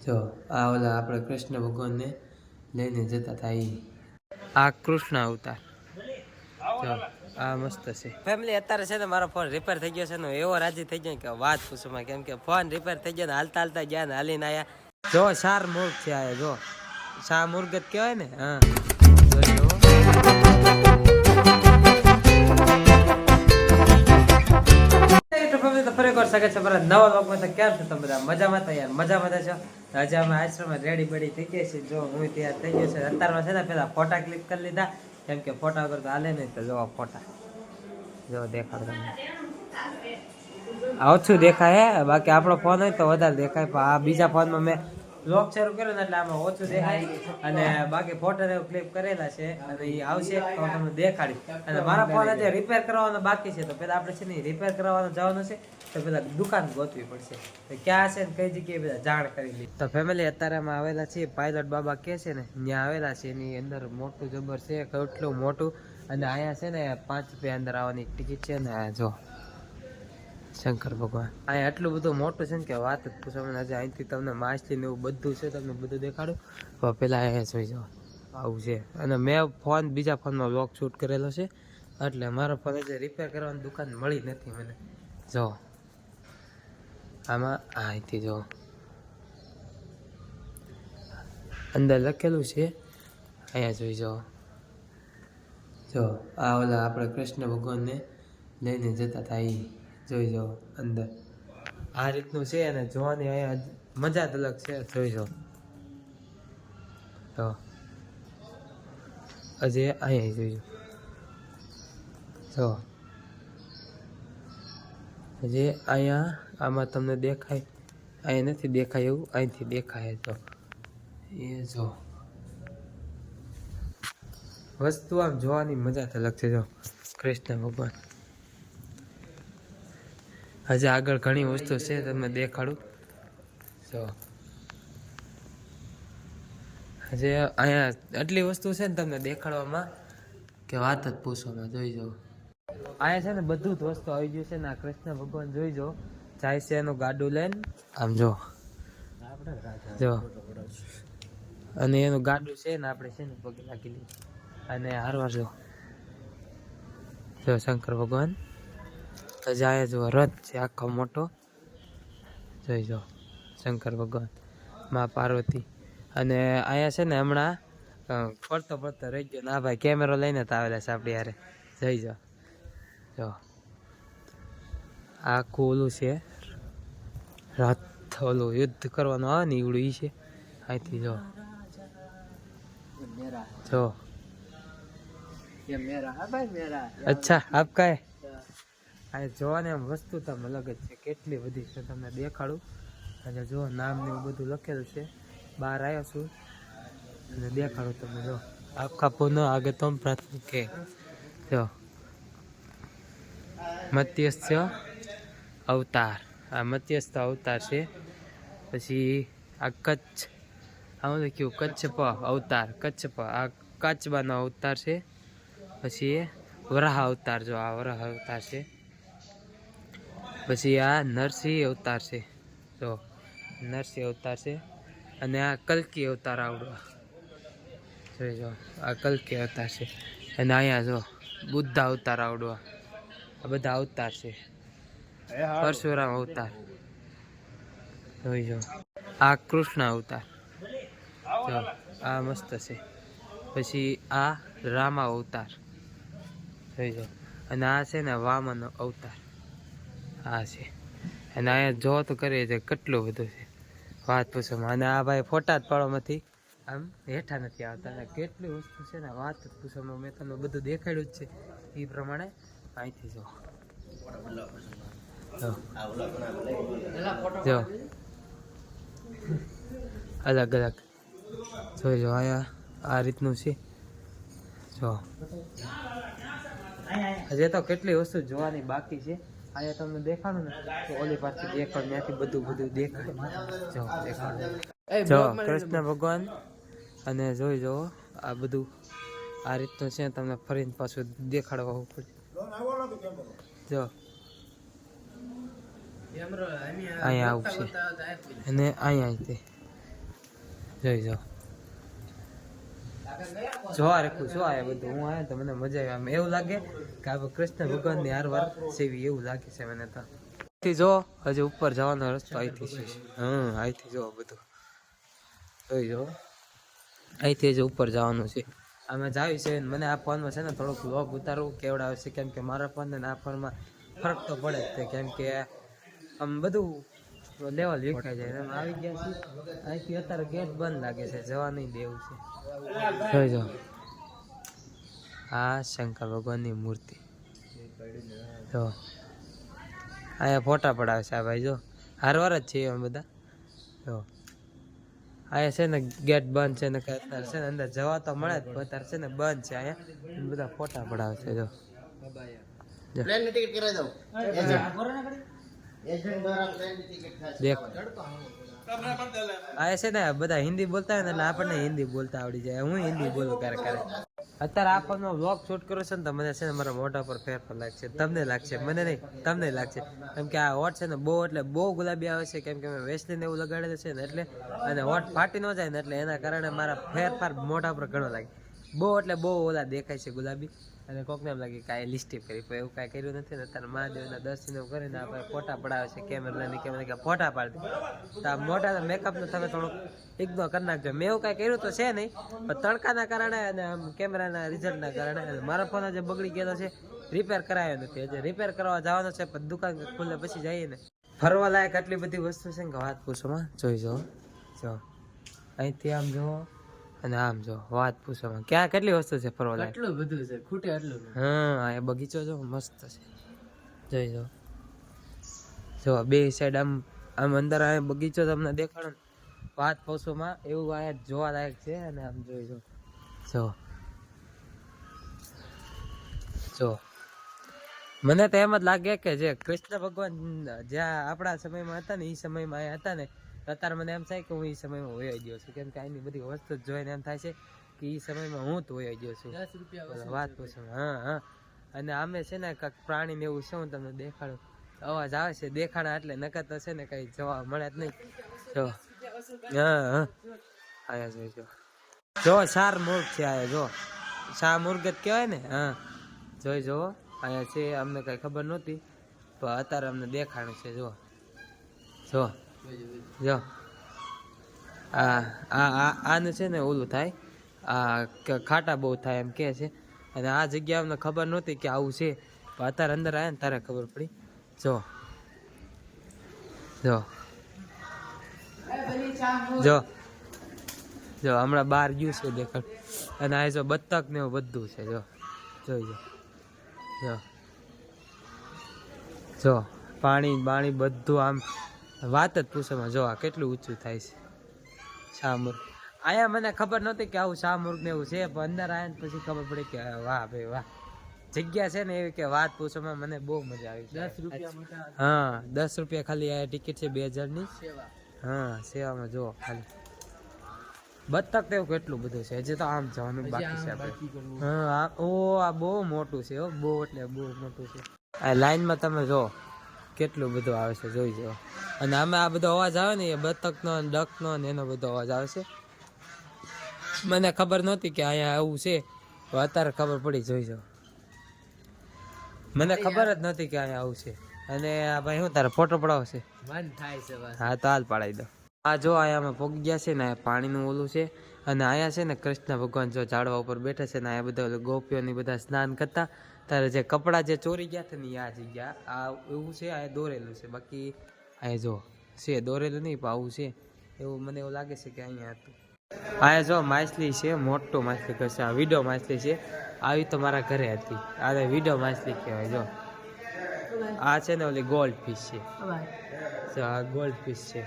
જો આ ઓલા આપણે કૃષ્ણ ભગવાનને લઈને જતા હતા આ કૃષ્ણ અવતાર જો આ મસ્ત છે ફેમિલી. અત્યારે છે ને મારો ફોન રિપેર થઈ ગયો છે ને એવો રાજી થઈ ગયો કે વાત પૂછવામાં, કેમ કે ફોન રિપેર થઈ ગયો ને હાલતા હાલતા ગયા ને હાલીને આયા. જો શાર મુર્ગ છે આ, જો શા મુર્ગ જ કહેવાય ને. હા ફરી શકે છે મારા નવા લોકોમાં. કેમ છો તમે બધા? મજામાં હતા યાર? મજામાં છો? આજે અમે આશ્રમમાં રેડી બેડી થઈ ગયા છીએ. જો હું તૈયાર થઈ ગયો છે. અત્યારમાં છે ને પેલા ફોટા ક્લિક કરી લીધા, કેમ કે ફોટા વગર તો હાલે નહીં. તો જો ફોટા જો દેખાડ તમને ઓછું દેખાય હે, બાકી આપણો ફોન હોય તો વધારે દેખાય. પણ આ બીજા ફોનમાં મેં બ્લોગ શરૂ કર્યો ને એટલે આમાં ઓછું દેખાય. અને બાકી ફોટો એવું ક્લિપ કરેલા છે અને એ આવશે તો તમને દેખાડી. અને મારા ફોન આજે રિપેર કરવાનો બાકી છે, તો પેલા આપણે છે ને રિપેર કરવાનું જવાનું છે. તો પેલા દુકાન ગોતવી પડશે, તો ક્યાં છે ને કઈ જગ્યાએ બધા જાણ કરી લી. તો ફેમિલી અત્યારે અમે આવેલા છીએ પાયલોટ બાબા કે છે ને ત્યાં આવેલા છે. એની અંદર મોટું જબર છે, કેટલું મોટું. અને અહીંયા છે ને 5 રૂપિયા અંદર આવવાની ટિકિટ છે ને. જો શંકર ભગવાન અહીંયા એટલું બધું મોટું છે ને કે વાત જ પૂછો. આજે અહીંથી તમને માછલી ને એવું બધું છે, તમને બધું દેખાડું. તો પેલા અહીંયા જોઈ જાઓ આવું છે. અને મેં ફોન બીજા ફોનમાં વ્લોગ શૂટ કરેલો છે, એટલે મારો ફોન આજે રિપેર કરવાની દુકાન મળી નથી મને. જો આમાં અહીંથી જો અંદર લખેલું છે, અહીંયા જોઈ જાઓ. જો આ ઓલા આપણે કૃષ્ણ ભગવાનને લઈને જતા હતા એ જોઈ જાઓ અંદર. આ રીતનું છે અને જોવાની અહીંયા મજા જ અલગ છે. જોઈ જાઓ તો હજી અહીંયા જોઈ જાઓ. જો હજી અહીંયા આમાં તમને દેખાય, અહીંયા નથી દેખાય એવું, અહીંથી દેખાય. તો એ જો વસ્તુ આમ જોવાની મજા જ અલગ છે. જો કૃષ્ણ ભગવાન હજી આગળ ઘણી વસ્તુ છે, તમને દેખાડું. જો હજી અહીંયા એટલી વસ્તુ છે ને તમને દેખાડવામાં કે વાત જ પૂછવામાં. જોઈ જાઓ અહીંયા છે ને બધું જ વસ્તુ આવી ગયું છે ને. આ કૃષ્ણ ભગવાન જોઈ જાઓ જાય છે એનું ગાડું લઈને આમ જો જો. અને એનું ગાડું છે ને આપણે છે ને પગે લાગી લઈએ. અને હારવાર જો શંકર ભગવાન જાય જો રથ છે આખો મોટો. જોઈ જો શંકર ભગવાન, મા પાર્વતી. અને અહીંયા છે ને હમણાં ફરતો ફરતો રહી ગયો. ના ભાઈ કેમેરો લઈને જ આવેલા છે આપણી યારે. જઈ જાઓ જો આખું ઓલું છે રથ, ઓલું યુદ્ધ કરવાનું આવે ને એવડું ઈ છે. અહીંથી જો જો અચ્છા આપકા હે. આ જોવાની આમ વસ્તુ તમે અલગ જ છે, કેટલી બધી છે તમને દેખાડું. અને જો નામ ને એવું બધું લખેલું છે. બહાર આવ્યો છું અને દેખાડું તમને. જો આપકા પુનઃ આગતમ પ્રાથમિક કે જો મત્સ્ય અવતાર. આ મત્સ્ય અવતાર છે. પછી આ કચ્છ, આવું લખ્યું કચ્છપ અવતાર. કચ્છપ આ કાચબાનો અવતાર છે. પછી વરાહ અવતાર, જો આ વરાહ અવતાર છે. પછી આ નરસિંહ અવતાર છે. જો નરસિંહ અવતાર છે. અને આ કલ્કી અવતાર આવડો જોઈ જો આ કલ્કી અવતાર છે. અને અહીંયા જો બુદ્ધ અવતાર આવડો. આ બધા અવતાર છે. પરશુરામ અવતાર જોઈ જો. આ કૃષ્ણ અવતાર જો આ મસ્ત છે. પછી આ રામા અવતાર જોઈ જો. અને આ છે ને વામન અવતાર આ છે. અને અહીંયા જો તો કરીએ છે કેટલું બધું છે વાત પૂછો. અને આ ભાઈ ફોટા જ પાડવામાંથી આમ હેઠા નથી આવતા. અને કેટલી વસ્તુ છે ને વાત જ પૂછવામાં. મેં તમને બધું દેખાડ્યું જ છે એ પ્રમાણે. અહીંથી જો જો અલગ અલગ જોઈ જો. અહીંયા આ રીતનું છે જો. હજી તો કેટલી વસ્તુ જોવાની બાકી છે. અહીંયા તમને દેખાડું ને તો ઓલી પાછી દેખાડ, ત્યાંથી બધું દેખાય. જો દેખાડ જો કૃષ્ણ ભગવાન. અને જોઈ જો આ બધું આ રીતનું છે. તમને ફરીને પાછું દેખાડવા પડે. જો અહીંયા આવું છે. અને અહીંયા જોઈ જાઓ જોવા રાખું શું આવે બધું. હું આવ્યો તો મને મજા આવી. આમ એવું લાગે કે આપણે કૃષ્ણ ભગવાનની હારવાર સેવી એવું લાગે છે મને તો. અહીંથી જો હજી ઉપર જવાનો રસ્તો અહીંથી છે. અહીંથી જો બધું જોઈ જો અહીંથી જ ઉપર જવાનું છે. આમાં જાવી છે. મને આ ફોનમાં છે ને થોડોક વ્લોગ ઉતારવું કેવડાવે છે, કેમ કે મારા ફોન ને આ ફોનમાં ફરક તો પડે જ છે, કેમ કે આમ બધું લેવલ વિખાઈ જાય. એમ આવી ગયા છે. અહીંથી અત્યારે ગેટ બંધ લાગે છે, જવા નહીં દેવું છે. જોઈ જો આ શંકર ભગવાનની મૂર્તિ જો અહીંયા ફોટા પડાવે છે આ ભાઈ. જો હારવાર જ છે એમ બધા. જો અહીંયા છે ને ગેટ બંધ છે ને અત્યારે છે ને અંદર જવા તો મળે જ, અત્યારે છે ને બંધ છે. અહીંયા બધા ફોટા પડાવે છે. જો દેખો આ છે ને બધા હિન્દી બોલતા હોય ને એટલે આપણને હિન્દી બોલતા આવડી જાય. હું હિન્દી બોલું ક્યારેક. અત્યારે આ ફોનનો વ્લોગ શૂટ કરું છું ને તો મને છે ને મારા મોઢા પર ફેરફાર લાગશે. તમને લાગશે, મને નહીં, તમને લાગશે. કેમ કે આ હોટ છે ને બહુ એટલે બહુ ગુલાબી આવે છે, કેમ કે મેં વેસલીન એવું લગાડેલું છે ને એટલે, અને હોટ ફાટી ન જાય ને એટલે એના કારણે મારા ફેરફાર મોઢા પર ઘણો લાગે. બહુ એટલે બહુ ઓલા દેખાય છે ગુલાબી. અને કોકને એમ લાગે કાંઈ લિસ્ટિપ કરી, પણ એવું કાંઈ કર્યું નથી ને. અત્યારે મહાદેવના દર્શન કરીને આપણે ફોટા પડાવે છે કેમેરાની, કે ફોટા પાડી તો આ મોટા મેકઅપનું તમે થોડુંક ઇગ્નોર કરી નાખજો. મેં એવું કાંઈ કર્યું તો છે નહીં, પણ તડકાના કારણે અને આમ કેમેરાના રિઝલ્ટના કારણે અને મારા ફોન જે બગડી ગયેલો છે, રિપેર કરાયો નથી. હજી રિપેર કરવા જવાનો છે, પણ દુકાન ખુલે પછી જઈએ ને. ફરવા લાયક આટલી બધી વસ્તુ છે ને કે વાત પૂછોમાં. જોઈ જો અહીંથી આમ જુઓ અને આમ જો વાત પૂછોમાં ક્યાં કેટલી વસ્તુ છે ફરવા લાયક. એટલું બધું છે, ખૂટે એટલું. હા એ બગીચો જો મસ્ત છે. જોઈ જો બે સાઈડ આમ આમ અંદર આ બગીચો તમને દેખાડો ને વાત પૂછોમાં એવું આ જોવા લાયક છે. અને આમ જોઈ જો મને તો એમ જ લાગે કે જે કૃષ્ણ ભગવાન જ્યાં આપણા સમયમાં હતા ને એ સમયમાં અહીંયા હતા ને, અત્યારે મને એમ થાય કે હું એ સમયમાં વયો ગયો છું. કેમ કે અહીંની બધી વસ્તુ જોઈને એમ થાય છે કે એ સમયમાં હું તો વયો ગયો છું. વાત પૂછો. હા અને આમે છે ને કાંઈક પ્રાણી ને એવું છે, હું તમને દેખાડું. અવાજ આવે છે દેખાડા એટલે નકર તો છે ને કઈ જોવા મળે જ નહીં. જો આયા જો શાર મુર્ગ છે. આયા જો શાહ મુર્ગ જ કહેવાય ને. હા જોઈ જોવો અહીંયા છે. અમને કઈ ખબર નહોતી તો અત્યારે અમને દેખાડે છે. જો આને છે ને ઓલું થાય, આ ખાટા બહુ થાય એમ કે છે. અને આ જગ્યા અમને ખબર નહોતી કે આવું છે, પણ અત્યારે અંદર આવ્યા ને તારે ખબર પડી. જો હમણાં બહાર ગયું છે દેખાડ. અને આ જો બતક ને એવું બધું છે. જોઈ જો પાણી બાણી બધું આમ વાત જ પૂછોમાં. જો આ કેટલું ઊંચું થાય છે શાહમુર્ગ. અહીંયા મને ખબર નહોતી કે આવું શાહમુર્ગ ને એવું છે, પણ અંદર આવ્યા ને પછી ખબર પડી કે વાહ ભાઈ વાહ જગ્યા છે ને એવી કે વાત પૂછોમાં. મને બહુ મજા આવી. 10 રૂપિયા. હા 10 રૂપિયા ખાલી આ ટિકિટ છે 2000 સેવા. હા સેવામાં જો ખાલી બતક એવું કેટલું બધું છે. હજી તો આમ જવાનું બાકી છે આપણે. હા આ બહુ મોટું છે, બહુ એટલે બહુ મોટું છે. આ લાઈનમાં તમે જો કેટલું બધું આવે છે. જોઈ જાઓ. અને આમાં આ બધો અવાજ આવે ને એ બતકનો ડકનો ને એનો બધો અવાજ આવે છે. મને ખબર નહોતી કે અહીંયા આવું છે, તો અત્યારે ખબર પડી. જોઈ જાઓ મને ખબર જ નહોતી કે અહીંયા આવું છે. અને આ ભાઈ શું તારે ફોટો પડાવશે? મન થાય છે. હા તો હાલ પડાવી દો. આ જો અહીંયા પોગી ગયા છે ને પાણીનું ઓલું છે. અને અહીંયા છે ને કૃષ્ણ ભગવાન જો ઝાડવા ઉપર બેઠા છે ને અહીંયા બધા ગોપીઓની બધા સ્નાન કરતા. તારે જે કપડાં જે ચોરી ગયા હતા ને આ જગ્યા આ એવું છે. આ દોરેલું છે, બાકી આ જો છે દોરેલું નહીં પણ આવું છે એવું મને એવું લાગે છે કે અહીંયા હતું. આ જો માછલી છે, મોટો માછલી કરશે. આ વિડો માછલી છે. આવી તો મારા ઘરે હતી. આ વિડો માછલી કહેવાય. જો આ છે ને ઓલી ગોલ્ડ ફિશ છે. આ ગોલ્ડ ફિશ છે.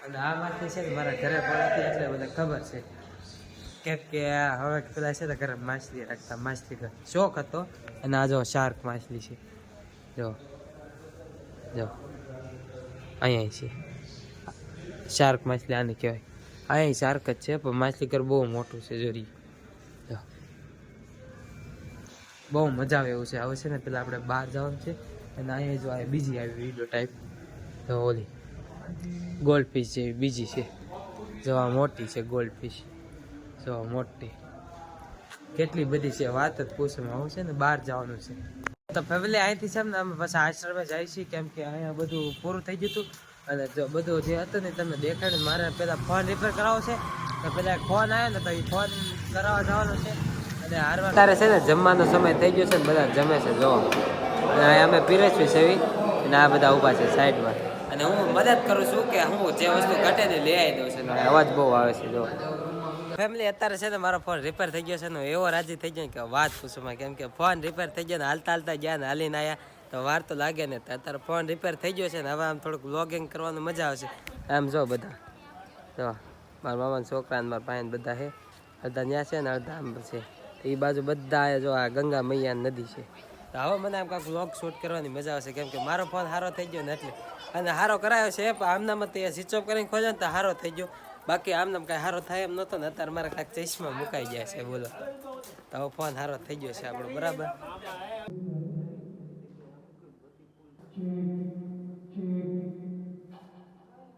અને આ માછલી છે ને મારા ઘરે પણ હતી એટલે મને ખબર છે. કેમ કે હવે પેલા છે ને ઘરે માછલી રાખતા, માછલી શોખ હતો. અને આ જો શાર્ક માછલી છે. જો અહીંયા છે શાર્ક માછલી આને કહેવાય. અહીંયા શાર્ક જ છે પણ માછલી ઘર બહુ મોટું છે. જોરી બહુ મજા આવે એવું છે. હવે છે ને પેલા આપણે બહાર જવાનું છે. અને અહીંયા જો આ બીજી આવી વિડીયો ટાઈપ તો ઓલી ગોલ્ડ ફિશ જેવી બીજી છે. જો આ મોટી છે ગોલ્ડ ફિશ, જો મોટી કેટલી બધી છે, વાત જ પૂછવામાં આવું છે ને બહાર જવાનું છે. તો ફેમિલી અહીંથી છે ને અમે પાછા આશ્રમે જાય છીએ, કેમ કે અહીંયા બધું પૂરું થઈ ગયું હતું. અને જો બધું જે હતું ને તમને દેખાડ્યું. મારે પહેલાં ફોન રિપેર કરાવવો છે, તો પહેલાં ફોન આવ્યો ને તો એ ફોન કરાવવા જવાનો છે. અને હારવા તારે છે ને જમવાનો સમય થઈ ગયો છે ને બધા જમે છે જો. અને અહીંયા અમે પીરસવી સેવી અને આ બધા ઊભા છે સાઈડમાં. અને હું મદદ કરું છું કે હું જે વસ્તુ ઘટે ને લઈ આવી દઉં છું. અવાજ બહુ આવે છે જો. ફેમિલી અત્યારે છે ને મારો ફોન રિપેર થઈ ગયો છે ને એવો રાજી થઈ ગયો કે વાત પૂછવામાં, કેમ કે ફોન રિપેર થઈ ગયો ને હાલતા હાલતા ગયા ને હાલીને આવ્યા તો વાર તો લાગે ને. અત્યારે ફોન રિપેર થઈ ગયો છે ને હવે આમ થોડુંક વ્લોગિંગ કરવાનું મજા આવશે. આમ જો બધા જો મારા મામાના છોકરા ને મારા ભાઈ બધા છે, અડધા ત્યાં છે ને અડધા આમ છે. એ બાજુ બધા જો આ ગંગા મૈયા નદી છે. તો હવે મને આમ કાંઈક વ્લોગ શૂટ કરવાની મજા આવશે, કેમ કે મારો ફોન સારો થઈ ગયો ને એટલે. અને સારો કરાયો છે પણ આમનામાં તે સ્વિચ ઓફ કરીને ખોલ્યો ને તો સારો થઈ ગયો. બાકી આમનામ કાંઈ સારો થાય એમ નહોતો ને. અત્યારે મારે કાંઈક ચશ્મા મુકાઈ ગયા છે બોલો. તો હવે ફોન સારો થઈ ગયો છે આપણો બરાબર.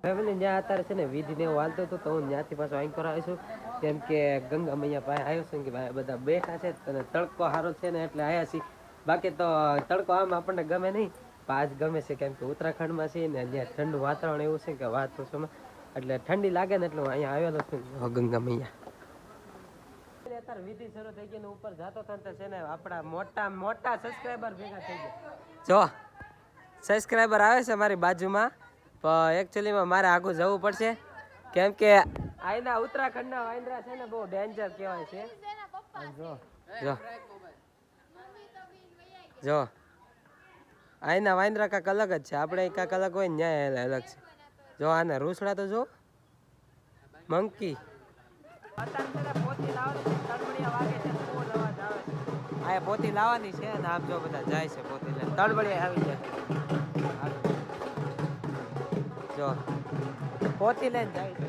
ફેમિલી ત્યાં અત્યારે છે ને વિધિને એવું હાલતો હતો તો હું ત્યાંથી પાછો અહીં પર આવીશું, કેમ કે ગંગા મૈયા પાસે આવ્યો છું કે ભાઈ બધા બેઠા છે અને તડકો સારો છે ને એટલે આવ્યા છીએ. બાકી તો તડકો આમ આપણને ગમે નહીં, પણ આજ ગમે છે કેમ કે ઉત્તરાખંડમાં છે ને ત્યાં ઠંડુ વાતાવરણ એવું છે કે વાત પૂછવામાં એટલે ઠંડી લાગે ને એટલે હું અહીંયા આવેલો છું ગંગા મૈયા. અત્યારે વિધિ શરૂ થઈ ગઈ ને ઉપર જતો થતો છે ને આપણા મોટા મોટા સબસ્ક્રાઈબર ભેગા થઈ ગયા. જો સબસ્ક્રાઈબર આવે છે મારી બાજુમાં, પણ એકચ્યુઅલીમાં મારે આગળ જવું પડશે, કેમ કે અહીંના ઉત્તરાખંડના વાંદરા છે ને બહુ ડેન્જર કહેવાય છે. જો જો જો અહીંના વાંદરા કાંક અલગ જ છે, આપણે કાંક અલગ હોય ને ન્યાય અલગ છે. જો આને રૂસડા તો જો મંકી. આ પોતી લાવવાની છે અને આમ જો બધા જાય છે પોતી લઈને. તળબડિયા આવી જાય જો પોતી લઈને જાય છે.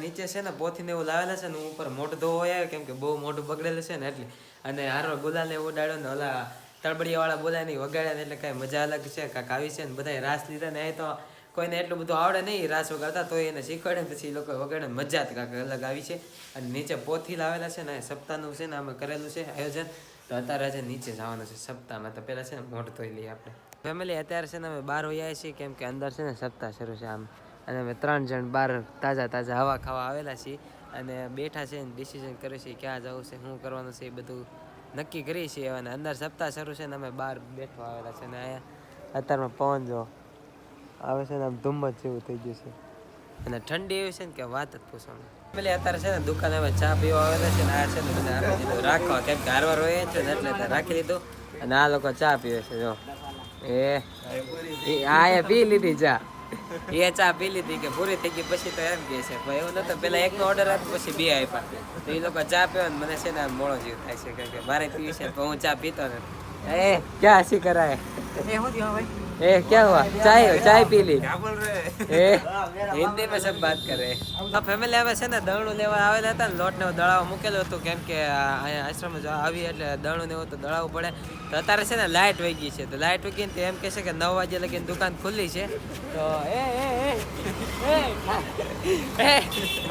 નીચે છે ને પોથીને એવું લાવેલા છે ને ઉપર મોઢું ધોવો આવે, કેમ કે બહુ મોઢું બગડેલું છે ને એટલે. અને હારો ગુલાલને ઉડાડ્યો ને ઓલા તળબડિયા વાળા બોલાય નહીં વગાડ્યા ને એટલે કાંઈ મજા અલગ છે. કાંક આવી છે ને બધા રાસ લીધા ને એ તો કોઈને એટલું બધું આવડે નહીં રાસ વગાડતા, તો એને શીખવાડે ને પછી એ લોકો વગાડે મજા જ કાંક અલગ આવી છે. અને નીચે પોથી લાવેલા છે ને સપ્તાહનું છે ને અમે કરેલું છે આયોજન. તો અત્યારે છે નીચે જવાનું છે સપ્તાહમાં, તો પહેલાં છે ને મોઢું ધોઈ લઈએ આપણે. ફેમિલી અત્યારે છે ને અમે બહાર વહી આવ્યા છીએ, કેમ કે અંદર છે ને સપ્તાહ શરૂ છે આમ. અને અમે 3 જણ બહાર તાજા તાજા હવા ખાવા આવેલા છીએ અને બેઠા છે ને ડિસિઝન કરીએ છીએ ક્યાં જવું છે, શું કરવાનું છે, એ બધું નક્કી કરીએ છીએ. અને અંદર સપ્તાહ શરૂ છે ને અમે બહાર બેઠવા આવેલા છે ને અહીંયા અત્યારમાં પવન જો આવે છે ને આમ ધુમ્મસ જેવું થઈ ગયું છે અને ઠંડી એવી છે ને કે વાત જ પૂછવાનું. પેલી અત્યારે છે ને દુકાને અમે ચા પીવા આવેલા છે ને આ છે ને બધા રાખી દીધું રાખવા, કેમ કે હારવાર હોય છે ને એટલે રાખી દીધું. અને આ લોકો ચા પીવે છે જો એ પી લીધી ચા. એ ચા પી લીધી કે પૂરી થઈ ગઈ પછી તો એમ કહે છે એવું નતું, પેલા એકનો ઓર્ડર આપ્યો પછી 2 આપ્યા. તો એ લોકો ચા પીવે ને મને છે ને મોડો જીવ થાય છે, કેમ કે મારે પીવી છે તો હું ચા પીતો નથી. એ ક્યાં હસી કરાય ए क्या हुआ चाय पी ली हिंदी में सब बात करे. તો ફેમિલી આવે છે ને દળનું લેવા આવેલા હતા ને લોટ ને દળાવ મૂકેલો હતો, કેમ કે અહીંયા આશ્રમ આવી એટલે દળનું ને એવું તો દળાવવું પડે. તો અત્યારે છે ને લાઇટ વહી ગઈ છે, તો લાઇટ વહી ગઈ ને એમ કહે છે કે 9 વાગે લગીને દુકાન ખુલ્લી છે. તો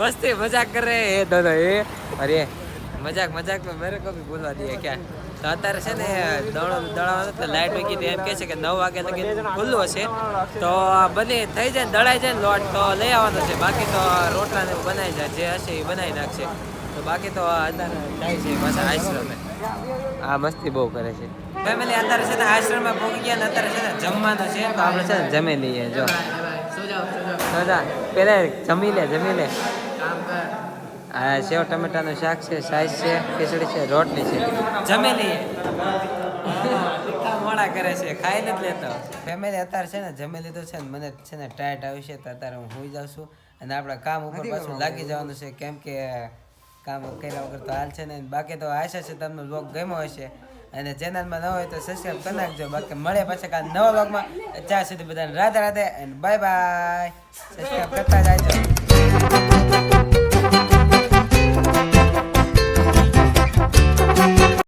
મસ્તી મજાક કરે એ दोनों ये अरे मजाक मजाक में मेरे को भी बुलवा दिया क्या. તો અત્યારે છે ને દળાવવાનું લાઇટ મૂકી દે એમ કહે છે કે 9 વાગે લગી ખુલ્લું હશે તો બની થઈ જાય દળાઈ જાય ને લોટ તો લઈ આવવાનો છે બાકી તો રોટલા ને બનાવી જાય જે હશે એ બનાવી નાખશે તો બાકી તો અત્યારે જાય છે પાછા આશ્રમે આ મસ્તી બહુ કરે છે ફેમિલી અત્યારે છે ને આશ્રમમાં પહોંચી ગયા ને અત્યારે છે ને જમવાનું છે તો આપણે છે ને જમી લઈએ જો પેલા જમી લે આ સેવ ટમેટાનું શાક છે સાઈઝ છે ખીચડી છે રોટલી છે જમી લઈએ મોડા કરે છે ખાઈ નથી લેતો ફેમિલી અત્યારે છે ને જમી લીધું છે ને મને છે ને ટાઈટ આવી છે તો અત્યારે હું સુઈ જાઉં છું અને આપણા કામ ઉપર પાછું લાગી જવાનું છે કેમ કે કામ કર્યા વગર તો હાલ છે ને બાકી તો આશા છે તમને બ્લોગ ગમ્યો હશે અને ચેનલમાં ન હોય તો સબસ્ક્રાઈબ કરી નાખજો બાકી મળે પાછા કાલ નવા બ્લોગમાં ત્યાં સુધી બધાને Radhe Radhe and bye bye subscribe કરતા જાયજો